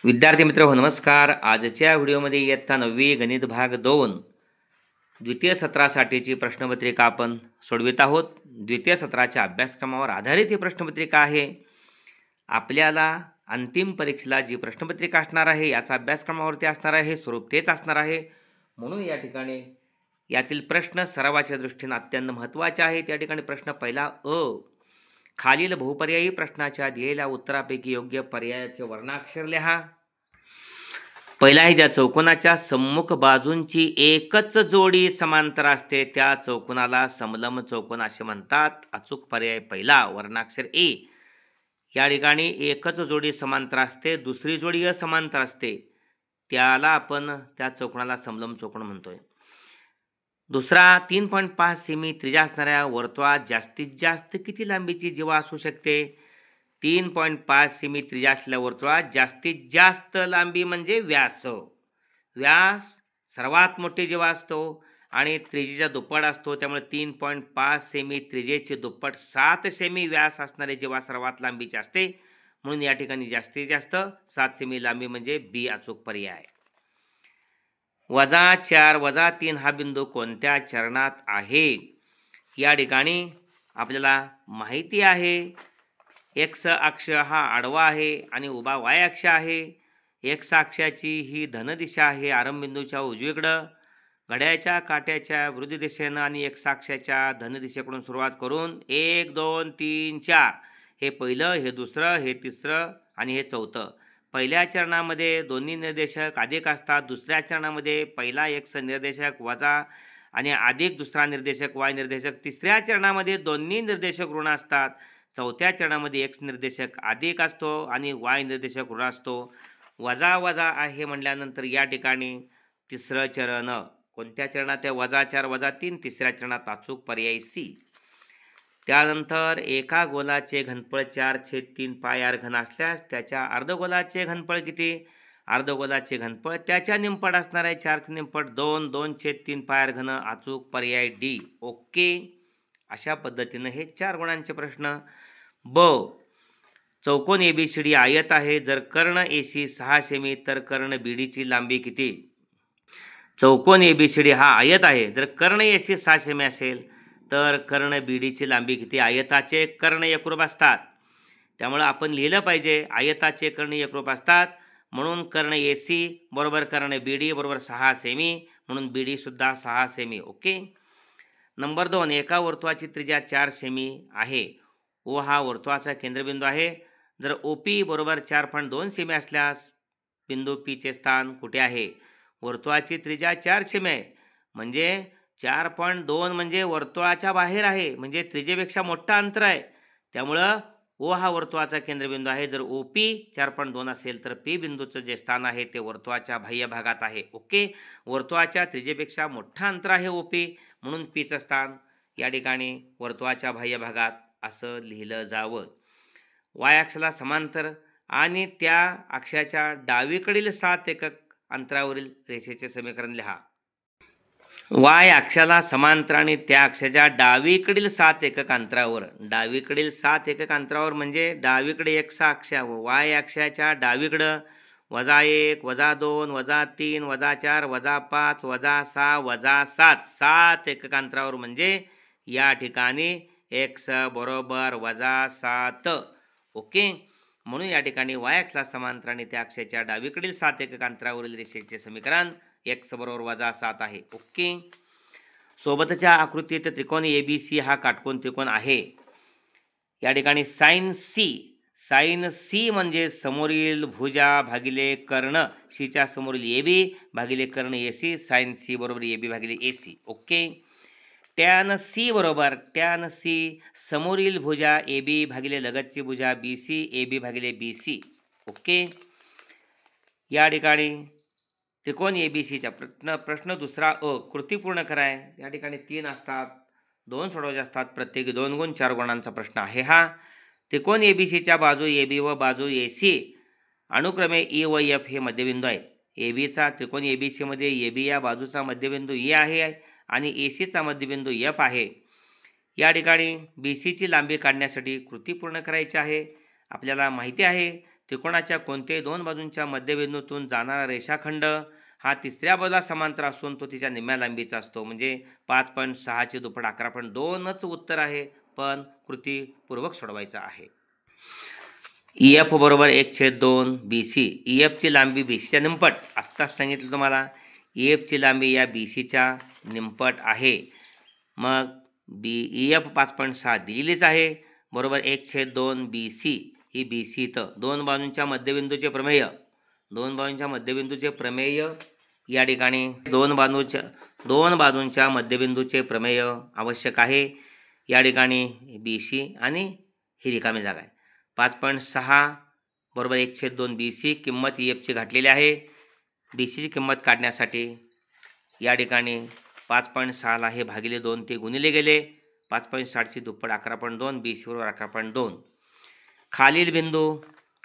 विद्यार्थी मित्र हो नमस्कार. आजच्या व्हिडिओमध्ये इयत्ता 9वी गणित भाग 2 द्वितीय सत्रासाठीची प्रश्नपत्रिका आपण सोडवित आहोत. द्वितीय सत्राच्या अभ्यासक्रमावर आधारित ही प्रश्नपत्रिका आहे. आपल्याला अंतिम परीक्षेला जी प्रश्नपत्रिका असणार आहे याचा अभ्यासक्रमावरती असणार आहे, स्वरूप तेच असणार आहे. म्हणून या ठिकाणी यातील प्रश्न सरावाच्या दृष्टीने अत्यंत महत्त्वाचे आहेत. या ठिकाणी प्रश्न पहिला अ, खालील बहुपर्यायी प्रश्नाच्या दिलेल्या उत्तरापैकी योग्य पर्यायाचे वर्णाक्षर लिहा. पहिला आहे, ज्या चौकोनाच्या सम्मुख बाजूंची एकच जोडी समांतर असते त्या चौकोनाला समलंब चौकोन असे म्हणतात. अचूक पर्याय पहिला वर्णाक्षर ए. या ठिकाणी एकच जोडी समांतर असते, दुसरी जोडी असमांतर असते, त्याला आपण त्या चौकोनाला समलंब चौकोन म्हणतोय. दुसरा, 3.5 सेमी त्रिज्या असणाऱ्या वर्तुळात जास्तीत जास्त किती लांबीची जीवा असू शकते? 3.5 सेमी त्रिज्या असलेल्या वर्तुळात जास्तीत जास्त लांबी म्हणजे व्यास. व्यास सर्वात मोठी जीवा असतो आणि त्रिज्येच्या दुप्पट असतो, त्यामुळे 3.5 सेमी त्रिज्येचे दुप्पट 7 सेमी व्यास असणारे जीवा सर्वात लांबीचे असते. म्हणून या ठिकाणी जास्तीत जास्त 7 सेमी लांबी म्हणजे बी अचूक पर्याय. -4 -3 हा बिंदू कोणत्या चरणात आहे? या ठिकाणी आपल्याला माहिती आहे एक्स अक्ष हा आडवा आहे आणि उभा वाय अक्ष आहे. एक्स अक्षाची ही धन दिशा आहे आरंभ बिंदूच्या उजवीकडं, घड्याळाच्या काट्याच्या विरुद्ध दिशेनं आणि एक्स अक्षाच्या धन दिशेकडून सुरुवात करून 1 2 3 4 हे पहिलं, हे दुसरं, हे तिसरं आणि हे चौथं. पहिल्या चरणामध्ये दोन्ही निर्देशक अधिक असतात. दुसऱ्या चरणामध्ये पहिला एक्स निर्देशक वजा आणि अधिक दुसरा निर्देशक वाय निर्देशक. तिसऱ्या चरणामध्ये दोन्ही निर्देशक ऋण असतात. चौथ्या चरणामध्ये एक्स निर्देशक अधिक असतो आणि वाय निर्देशक ऋण असतो. वजा वजा आहे म्हटल्यानंतर या ठिकाणी तिसरं चरण कोणत्या चरणात आहे? -4 -3 तिसऱ्या चरणात अचूक पर्याय सी. त्यानंतर एका गोलाचे घनफळ 4/3 पाय आर घन असल्यास त्याच्या अर्धगोलाचे घनफळ किती? अर्धगोलाचे घनफळ त्याच्या निमपट असणार आहे 4 निमपट 2 2/3 पाय आर घन अचूक पर्याय डी. ओके, अशा पद्धतीनं हे 4 गुणांचे प्रश्न. ब, चौकोन एबीसीडी आयत आहे. जर कर्ण एसी 6 सेमी तर कर्ण बीडीची लांबी किती? चौकोन एबीसीडी हा आयत आहे. जर कर्ण एसी 6 सेमी असेल तर कर्ण बीडीची लांबी किती? आयताचे कर्ण एकरूप असतात, त्यामुळं आपण लिहिलं पाहिजे आयताचे कर्ण एकरूप असतात, म्हणून कर्ण एसी बरोबर कर्ण बीडी बरोबर 6 सेमी, म्हणून बीडी सुद्धा 6 सेमी. ओके. नंबर 2, एका वर्तुळाची त्रिज्या 4 सेमी आहे. ओ हा वर्तुळाचा केंद्रबिंदू आहे. जर ओपी बरोबर 4.2 सेमी असल्यास बिंदू पीचे स्थान कुठे आहे? वर्तुळाची त्रिज्या 4 सेमी आहे म्हणजे 4.2 म्हणजे वर्तुळाच्या बाहेर आहे, म्हणजे त्रिज्येपेक्षा मोठा अंतर आहे, त्यामुळं ओ हा वर्तुळाचा केंद्रबिंदू आहे. जर ओपी 4.2 असेल तर पी बिंदूचं जे स्थान आहे ते वर्तुळाच्या बाह्य भागात आहे. ओके, वर्तुळाच्या त्रिज्येपेक्षा मोठा अंतर आहे ओपी, म्हणून पीचं स्थान या ठिकाणी वर्तुळाच्या बाह्य भागात असं लिहिलं जावं. वाय अक्षाला समांतर आणि त्या अक्षाच्या डावीकडील 7 एकक अंतरावरील रेषेचे समीकरण लिहा. वाय अक्षाला समांतर आणि त्या अक्षाच्या डावीकडील 7 एकक अंतरावर, डावीकडील 7 एकक अंतरावर म्हणजे डावीकडे एक्स अक्ष, वाय अक्षाच्या डावीकडं -1 -2 -3 -4 -5 -6 -7 7 एकक अंतरावर म्हणजे या ठिकाणी एक्स बरोबर -7. ओके, म्हणून या ठिकाणी वाय अक्षाला समांतर आणि त्या अक्षाच्या डावीकडील 7 एकक अंतरावरील रेषेचे समीकरण एक्स बरोबर -7 आहे. ओके, सोबतच्या आकृतीत त्रिकोण एबीसी हा काटकोन त्रिकोण आहे. या ठिकाणी साइन सी म्हणजे समोरील भुजा भागिले कर्ण, सीच्या समोरील एबी भागिले कर्ण एसी, साइन सी बरोबर एबी भागिले एसी. ओके, टॅन सी समोरील भुजा एबी भागिले लगतची भुजा बीसी, एबी भागिले बीसी. ओके, या ठिकाणी त्रिकोण एबीसीचा प्रश्न दुसरा अ, कृती पूर्ण कराय. या ठिकाणी 3 असतात, 2 सोडवायचे असतात, प्रत्येकी 2 गुण 4 गुणांचा प्रश्न आहे हा. त्रिकोण एबीसीच्या बाजू एबी व बाजू एसी अनुक्रमे ई व एफ हे मध्यबिंदू आहेत. एबीचा त्रिकोण एबीसीमध्ये एबी या बाजूचा मध्यबिंदू ई आहे आणि एसीचा मध्यबिंदू एफ आहे. या ठिकाणी बीसीची लांबी काढण्यासाठी कृती पूर्ण करायची आहे. आपल्याला माहिती आहे त्रिकोणाच्या कोणत्याही दोन बाजूंच्या मध्यबिंदूतून जाणारा रेषाखंड हा तिसऱ्या बाजूला समांतर असून तो तिच्या निम्म्या लांबीचा असतो. म्हणजे 5.6चे दुप्पट 11.2च उत्तर आहे, पण कृतीपूर्वक सोडवायचं आहे. EF बरोबर 1/2 BC. EFची लांबी BCच्या निमपट. आत्ताच सांगितलं तुम्हाला, EFची लांबी या BCच्या निमपट आहे. मग EF 5.6 दिलेलीच आहे. बरोबर 1/2 BC. ही BC इथं दोन बाजूंच्या मध्यबिंदूचे प्रमेय, दोन बाजूंच्या मध्यबिंदूचे प्रमेय या ठिकाणी दोन बाजूंच्या मध्यबिंदूचे प्रमेय आवश्यक आहे. या ठिकाणी BC आणि ही रिकामी जागा आहे. 5.6 बरोबर 1/2 BC. किंमत EFची घातलेली आहे. BCची किंमत काढण्यासाठी या ठिकाणी 5.6ला हे भागिले 2 ते गुणिले गेले. 5.6ची दुप्पट 11.2, BC बरोबर 11.2. खालील बिंदू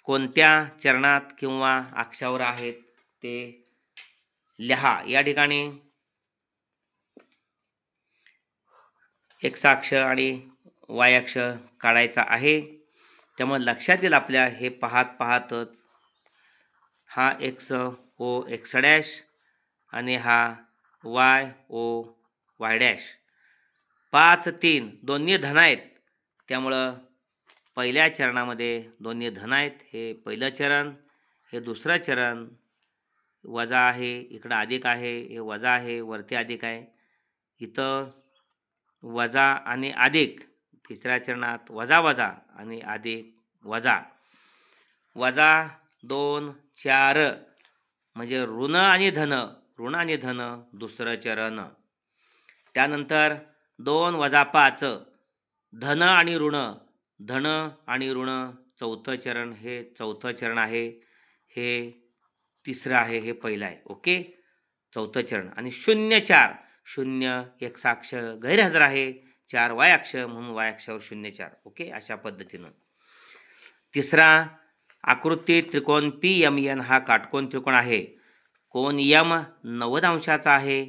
कोणत्या चरणात किंवा अक्षावर आहेत ते लिहा. या ठिकाणी x अक्ष आणि y अक्ष काढायचा आहे. त्यामुळे लक्षात येईल आपल्या हे पाहतच हा x आणि हा y'. 5, 3 दोन्ही धन आहेत. त्यामुळं पहिल्या चरणामध्ये दोन्ही धन आहेत. हे पहिलं चरण, हे दुसरं चरण. वजा आहे, इकडं अधिक आहे, हे वजा आहे, वरती अधिक आहे. इथं वजा आणि अधिक. तिसऱ्या चरणात वजा आणि अधिक वजा. 2, 4 म्हणजे ऋण आणि धन दुसरं चरण. त्यानंतर 2 - 5 धन आणि ऋण चौथं चरण. हे चौथं चरण आहे. हे तिसरं आहे, हे पहिलं आहे. ओके, चौथं चरण. आणि 0, 4 0 x अक्ष गैरहजर आहे, 4 y अक्ष म्हणून y अक्षावर 0, 4. ओके, अशा पद्धतीनं. तिसरा आकृती त्रिकोण PMN हा काटकोन त्रिकोण आहे. कोण M 90 अंशाचा आहे,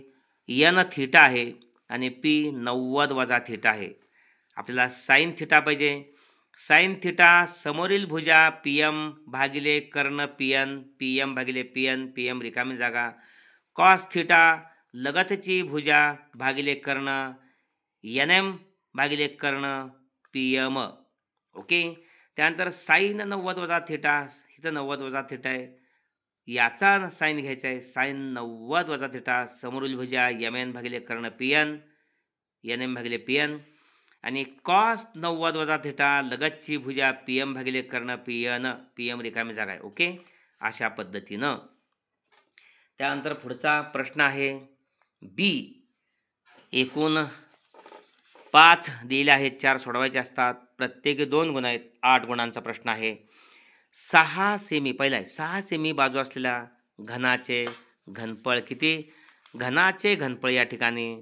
N थीटा आहे आणि P 90 - थीटा आहे. आपल्याला साइन थीटा पाहिजे. साइन थीटा समोरील भुजा PM भागिले कर्ण PN, PM भागिले PM रिकामी जागा. कॉस थीटा लगतची भुजा भागिले कर्ण NM भागिले कर्ण PM. ओके, त्यानंतर साइन 90 - थीटा. इथं 90 - थीटा आहे, याचा साइन घ्यायचा आहे. साइन 90 - थीटा समोरील भुजा MN भागिले कर्ण PN, NM भागिले PN. आणि कॉस 90 - थीटा लगतची भुजा PM भागिले कर्ण PM रिकामी जागा आहे. ओके, अशा पद्धतीनं. त्यानंतर पुढचा प्रश्न आहे B. एकूण 5 दिले आहेत, 4 सोडवायचे असतात. प्रत्येकी 2 गुण आहेत. 8 गुणांचा प्रश्न आहे. 6 सेमी पहिला आहे. 6 सेमी बाजू असलेल्या घनाचे घनफळ किती? घनाचे घनफळ या ठिकाणी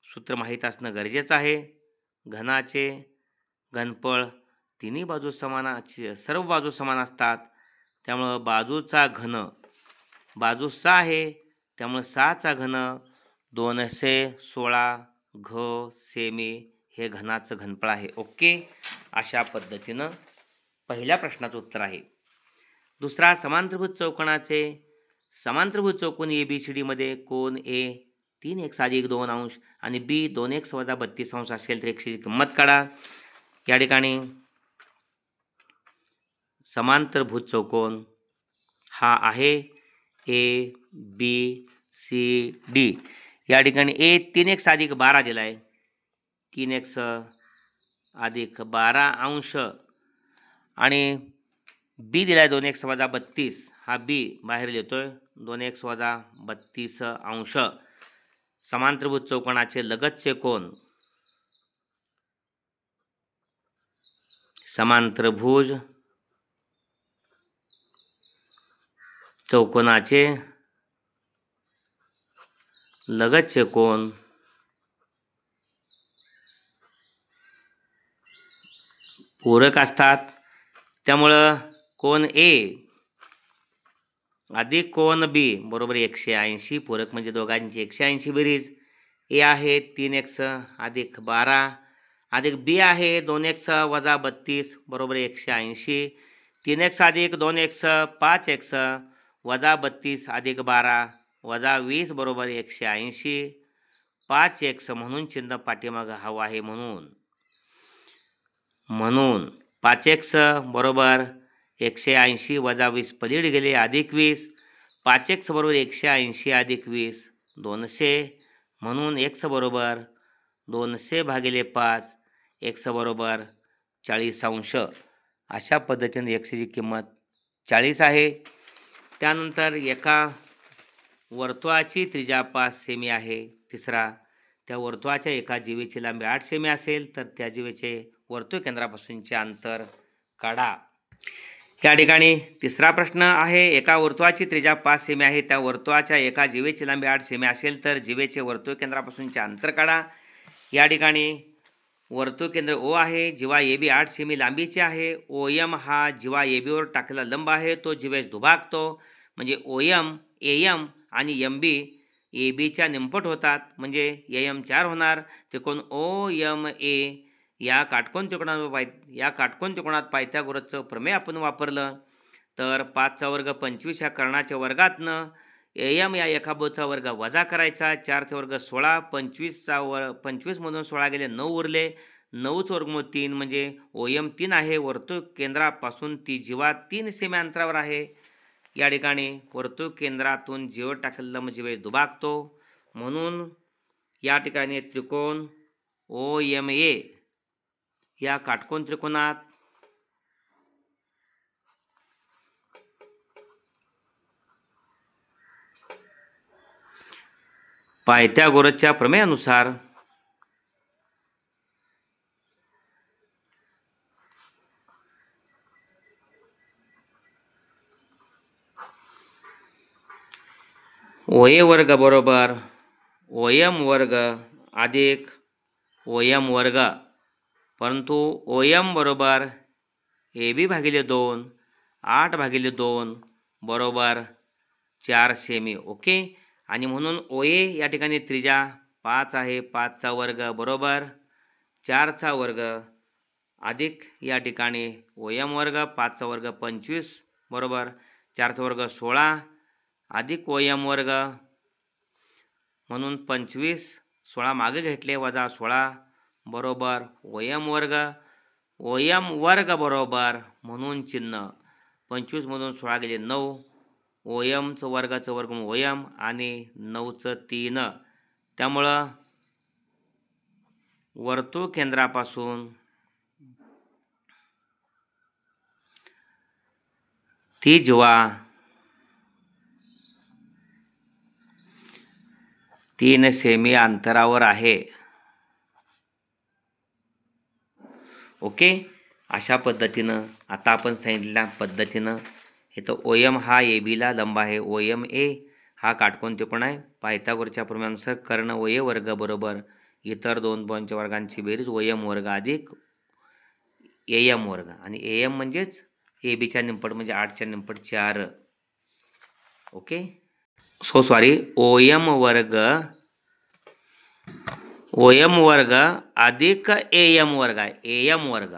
सूत्र माहीत असणं गरजेचं आहे. घनाचे घनफळ तिन्ही बाजू सर्व बाजू समान असतात. त्यामुळं बाजूचा घन, बाजू 6 आहे, त्यामुळे 6चा घन 216 सेमी हे घनाचं घनफळ आहे. ओके, अशा पद्धतीनं पहिल्या प्रश्नाचं उत्तर आहे. दुसरा समांतरभुज चौकोन ABCD मध्ये कोन A 3x + 2 अंश आणि B 2x - 32 अंश असेल तर x ची किंमत काढा. या ठिकाणी समांतरभुज चौकोन हा आहे ABCD. या ठिकाणी A 3x + 12 दिला आहे. 3x + 12 अंश आणि B दिला आहे 2x - 32. हा B बाहेर लिहितोय, 2x - 32 अंश. समांतरभुज चौकोनाचे लगतचे कोन, समांतरभुज चौकोनाचे लगतचे कोन पूरक असतात. त्यामुळं कोन A अधिक कोन B बरोबर 180. पूरक म्हणजे दोघांची 180 बेरीज. A आहे 3x + 12 अधिक B आहे 2x - 32 बरोबर 180. 3x अधिक 2x 5x वजा 32 अधिक 12 वजा 20 बरोबर 180. 5x म्हणून चिन्ह पाठीमागं हवं आहे म्हणून 5x बरोबर 180 वजा 20 पलीकडे गेले अधिक 20. 5x बरोबर 180 अधिक 20 200 म्हणून x बरोबर 200 भागिले 5. x बरोबर 40 अंश. अशा पद्धतीने xची किंमत 40 आहे. त्यानंतर एका वर्तुळाची त्रिज्या 5 सेमी आहे. तिसरा, त्या वर्तुळाच्या एका जीवेची लांबी 8 सेमी असेल तर त्या जीवेचे वर्तुळ केंद्रापासूनचे अंतर काढा. या ठिकाणी तिसरा प्रश्न आहे, एका वर्तुळाची त्रिज्या 5 सेमी आहे. त्या वर्तुळाच्या एका जीवेची लांबी 8 सेमी असेल तर जीवेचे वर्तुळ केंद्रापासूनचे अंतर काढा. या ठिकाणी वर्तुळ केंद्र O आहे. जीवा AB 8 सेमी लांबीचे आहे. OM हा जीवा ABवर टाकलेला लंब आहे, तो जीवेस दुभागतो. म्हणजे OM, AM आणि MB ABच्या निमपट होतात, म्हणजे AM 4 होणार. त्रिकोण OMA या काटकोन त्रिकोणात पायथागोरसचं प्रमेय आपण वापरलं तर 5चा वर्ग 25 या कर्णाच्या वर्गातनं AM या एकाबाजूचा वर्ग वजा करायचा. 4चा वर्ग 16, 25 मधून 16 गेले 9 उरले. 9च वर्गमूळ 3 म्हणजे OM 3 आहे. वर्तुळ केंद्रापासून ती जीवा 3 सेमी अंतरावर आहे. या ठिकाणी वर्तुळ केंद्रातून जीवेवर टाकलेला जीवे दुभागतो. म्हणून या ठिकाणी त्रिकोण OMA या काटकोन त्रिकोणात पायथागोरसच्या प्रमेयानुसार OA वर्ग बरोबर OM वर्ग अधिक OM वर्ग, परंतु OM बरोबर AB भागिले 2 8 भागिले 2 बरोबर 4 सेमी. ओके. आणि म्हणून OA या ठिकाणी त्रिज्या 5 आहे. 5चा वर्ग बरोबर 4चा वर्ग अधिक या ठिकाणी OM वर्ग 5चा वर्ग 25 बरोबर 4चा वर्ग 16 अधिक OM वर्ग, म्हणून 25 16 मागे घेतले वजा 16 बरोबर OM वर्ग. OM वर्ग बरोबर म्हणून चिन्ह 25 मधून 16 गेले 9. OMचं वर्गाचं वर्गमूळ OM आणि 9चं 3. त्यामुळं वर्तुळ केंद्रापासून ती जीवा 3 सेमी अंतरावर आहे. ओके. अशा पद्धतीनं आता आपण सांगितलेल्या पद्धतीनं इथं OM हा ABला लंब आहे. OMA हा काटकोन त्रिकोण आहे. पायथागोरसच्या प्रमेयानुसार कर्ण OA वर्ग बरोबर इतर दोन बाजूंच्या वर्गांची बेरीज OM वर्ग अधिक AM वर्ग, आणि AM म्हणजेच ABच्या निमपट म्हणजे 8च्या निमपट 4. ओके. OM वर्ग अधिक AM वर्ग आहे. AM वर्ग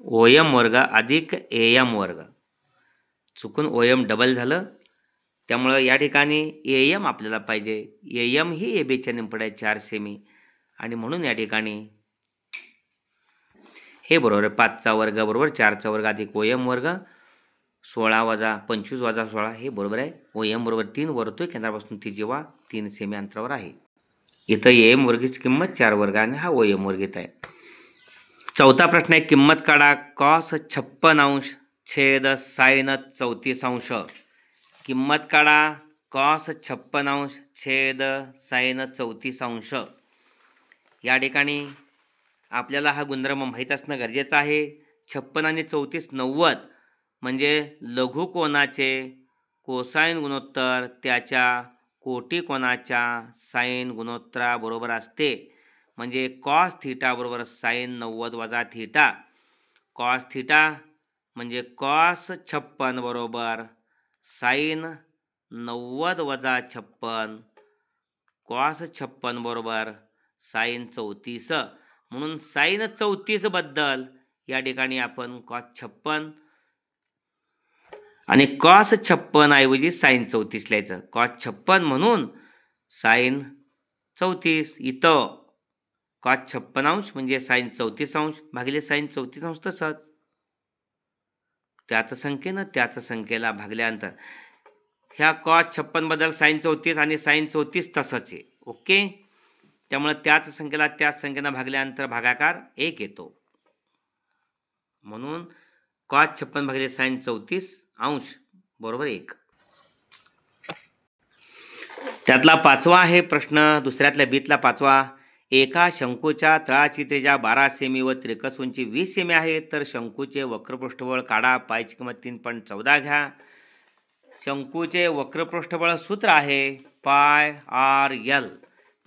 OM वर्ग अधिक AM वर्ग, चुकून OM डबल झालं, त्यामुळं या ठिकाणी AM आपल्याला पाहिजे. AM ही ABच्या निमपट आहे 4 सेमी, आणि म्हणून या ठिकाणी हे बरोबर आहे. 5चा वर्ग बरोबर 4चा वर्ग अधिक OM वर्ग 16 वजा 25 वजा 16 हे बरोबर आहे. OM बरोबर 3. वर्तुळ केंद्रापासून ती जीवा 3 सेमी अंतरावर आहे. इथं AM वर्गाची किंमत 4 वर्ग आणि हा OM वर्ग येत आहे. चौथा प्रश्न आहे, किंमत काढा cos 56 छेद sin 34. किंमत काढा cos 56 छेद sin 34. या ठिकाणी आपल्याला हा गुणधर्म माहीत असणं गरजेचं आहे. 56 आणि 34 90 म्हणजे लघु कोनाचे कोसाइन गुणोत्तर त्याच्या कोटी कोनाच्या साइन गुणोत्तराबरोबर असते. म्हणजे कॉस थीटा बरोबर साइन 90 वजा थीटा. कॉस थीटा म्हणजे कॉस 56 बरोबर साइन 90 वजा 56. कॉस 56 बरोबर साइन 34. म्हणून साइन 34 बद्दल या ठिकाणी आपण कॉस 56 आणि कॉस 56 ऐवजी साइन 34 लिहायचं. कॉस 56 म्हणून साइन 34. इथं कॉस 56 अंश म्हणजे साइन 34 अंश भागिले साइन 34 अंश. तसंच त्याच संख्येनं त्याच संख्येला भागल्यानंतर ह्या कॉस 56 बद्दल साइन 34 आणि साइन 34 तसंच आहे. ओके. त्यामुळे त्याच संख्येला त्याच संख्येनं भागल्यानंतर भागाकार 1 येतो. म्हणून कॉस 56 भागिले साइन 34 अंश बरोबर 1. त्यातला 5वा आहे प्रश्न, दुसऱ्यातल्या बीतला 5वा. एका शंकूच्या तळाची त्रिज्या 12 सेमी व तिरकस उंची 20 सेमी आहे, तर शंकूचे वक्रपृष्ठबळ काढा. पायची किंमत 3.14 घ्या. शंकूचे वक्रपृष्ठबळ सूत्र आहे पाय आर एल.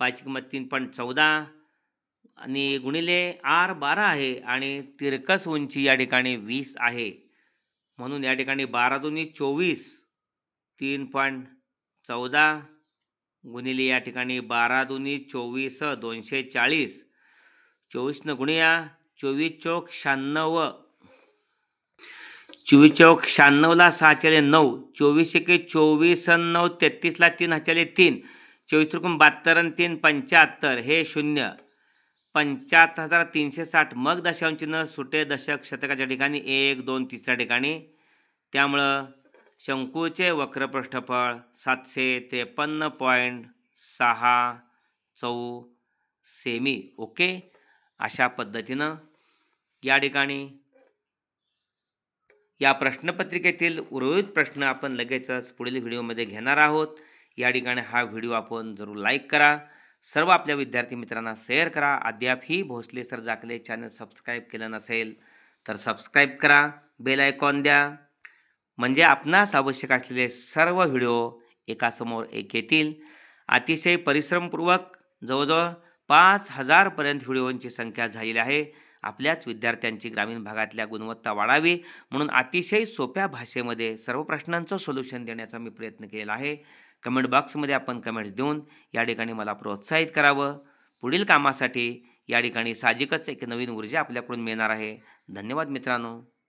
पायची किंमत 3.14 आणि गुणिले आर 12 आहे आणि तिरकस उंची या ठिकाणी 20 आहे. म्हणून या ठिकाणी 12 दुनी 24 3.14 गुणिले या ठिकाणी 12 दुनी 24 240. 24 न गुणिया 24 चौक 96. 24 चौक 96 ला 6 चले 9. 24 एके 24 9 33 ला 3 हाचले 3. 24 त्रिकोण 72 आणि 3 75. हे 0 75,360. मग दशांशचिन्ह सुटे दशक शतकाच्या ठिकाणी 1 2 तिसऱ्या ठिकाणी. त्यामुळं शंकूचे वक्रपृष्ठफळ 753.64 सेमी. ओके. अशा पद्धतीनं या ठिकाणी या प्रश्नपत्रिकेतील उर्वरित प्रश्न आपण लगेचच पुढील व्हिडिओमध्ये घेणार आहोत. या ठिकाणी हा व्हिडिओ आपण जरूर लाईक करा. सर्व आपल्या विद्यार्थी मित्रांना शेअर करा. अद्यापही भोसले सर जाकले चॅनल सबस्क्राईब केलं नसेल तर सबस्क्राईब करा. बेल आयकॉन द्या, म्हणजे आपणास आवश्यक असलेले सर्व व्हिडिओ एकासमोर एक येतील. अतिशय परिश्रमपूर्वक जवळजवळ 5000 पर्यंत व्हिडिओंची संख्या झालेली आहे. आपल्याच विद्यार्थ्यांची ग्रामीण भागातल्या गुणवत्ता वाढावी म्हणून अतिशय सोप्या भाषेमध्ये सर्व प्रश्नांचं सोल्युशन देण्याचा मी प्रयत्न केलेला आहे. कमेंट बॉक्समध्ये आपण कमेंट्स देऊन या ठिकाणी मला प्रोत्साहित करावं. पुढील कामासाठी या ठिकाणी साहजिकच एक नवीन ऊर्जा आपल्याकडून मिळणार आहे. धन्यवाद मित्रांनो.